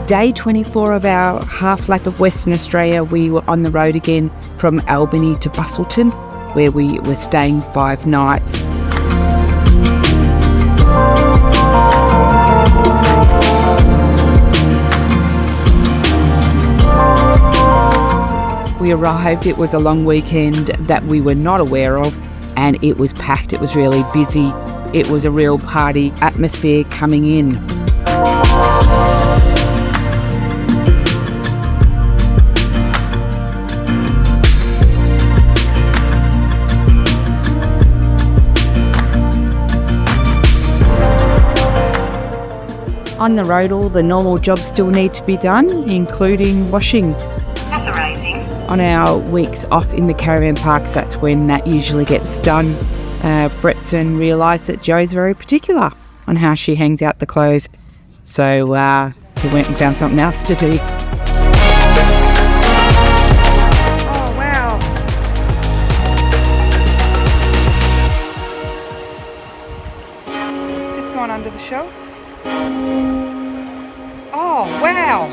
Day 24 of our half lap of Western Australia, we were on the road again from Albany to Busselton, where we were staying 5 nights. We arrived, it was a long weekend that we were not aware of, and it was packed, it was really busy. It was a real party atmosphere coming in. On the road, all the normal jobs still need to be done, including washing. On our weeks off in the caravan parks, that's when that usually gets done. Bretson realised that Jo's very particular on how she hangs out the clothes, so he went and found something else to do. Oh wow! It's just gone under the shelf. Oh wow!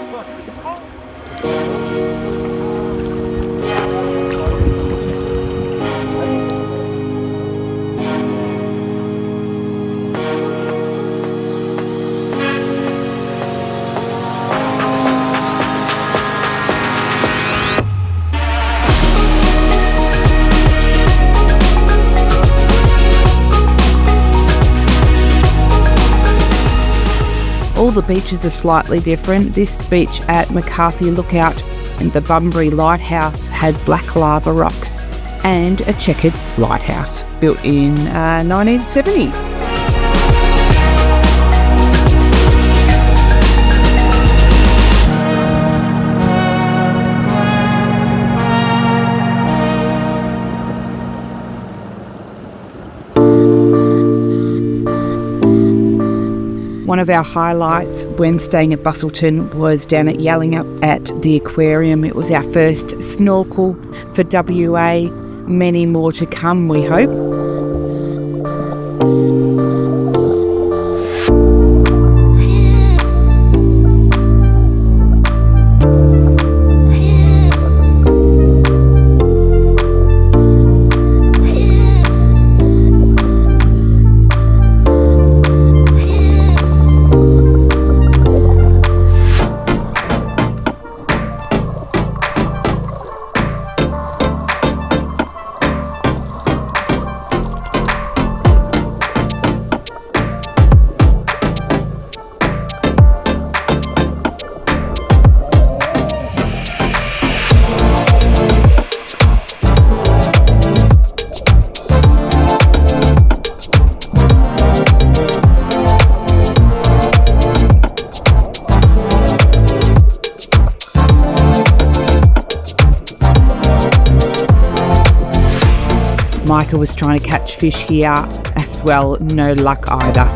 All the beaches are slightly different. This beach at McCarthy Lookout and the Bunbury lighthouse had black lava rocks and a checkered lighthouse built in 1970. One of our highlights when staying at Busselton was down at Yallingup at the Aquarium. It was our first snorkel for WA. Many more to come, we hope. Micah was trying to catch fish here as well, no luck either.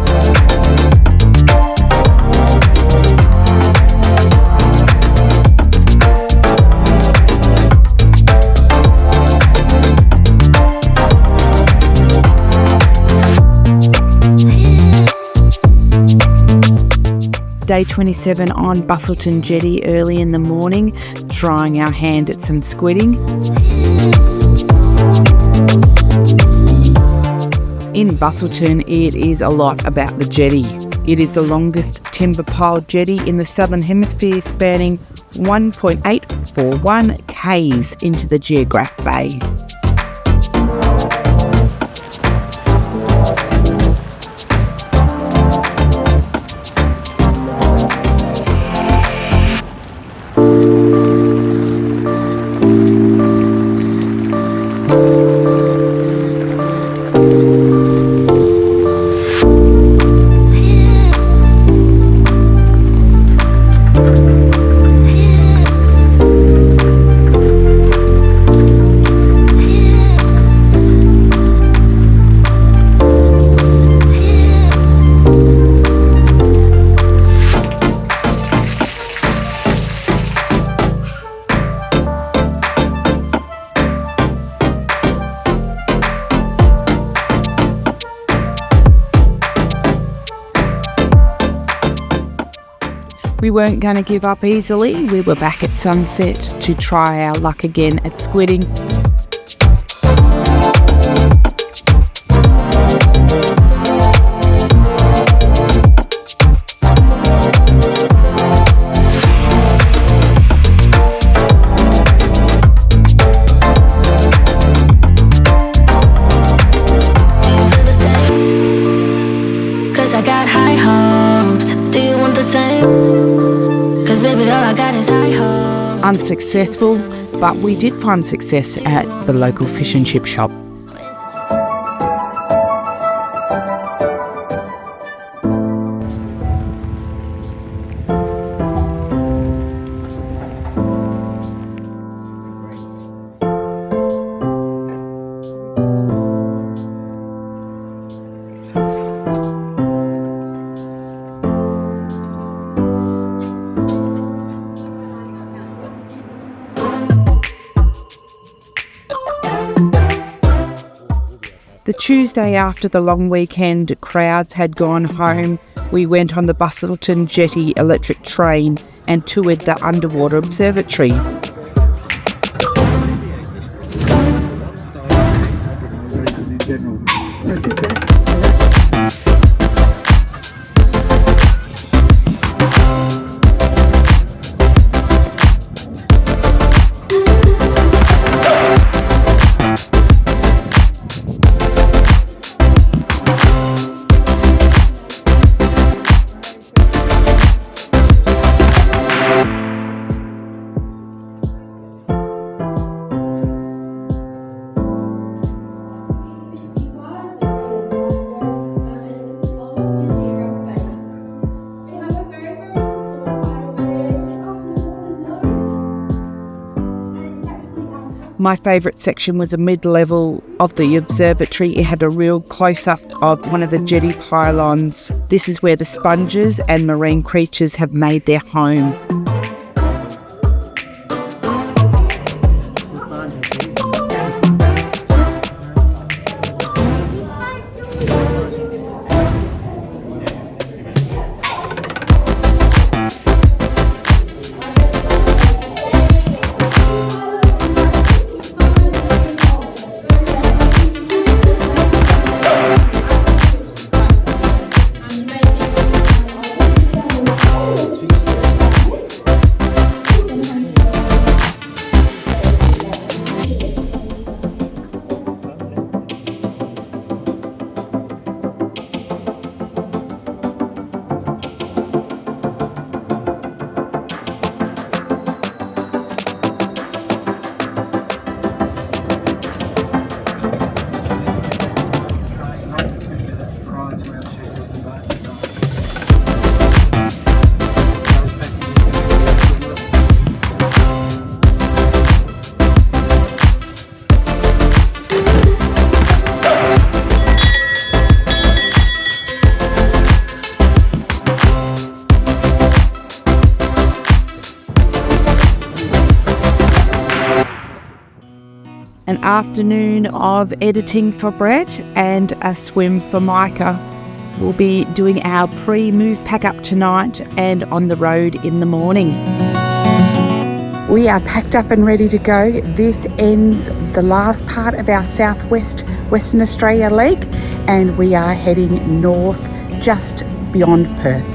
Day 27 on Busselton Jetty early in the morning, trying our hand at some squidding. In Busselton, it is a lot about the jetty. It is the longest timber pile jetty in the Southern Hemisphere, spanning 1.841 k's into the Geograph Bay. We weren't going to give up easily. We were back at sunset to try our luck again at squidding. Unsuccessful, but we did find success at the local fish and chip shop. The Tuesday after the long weekend, crowds had gone home. We went on the Busselton Jetty electric train and toured the underwater observatory. My favourite section was a mid-level of the observatory. It had a real close-up of one of the jetty pylons. This is where the sponges and marine creatures have made their home. An afternoon of editing for Brett and a swim for Micah. We'll be doing our pre-move pack up tonight and on the road in the morning. We are packed up and ready to go. This ends the last part of our southwest Western Australia leg, and we are heading north just beyond Perth.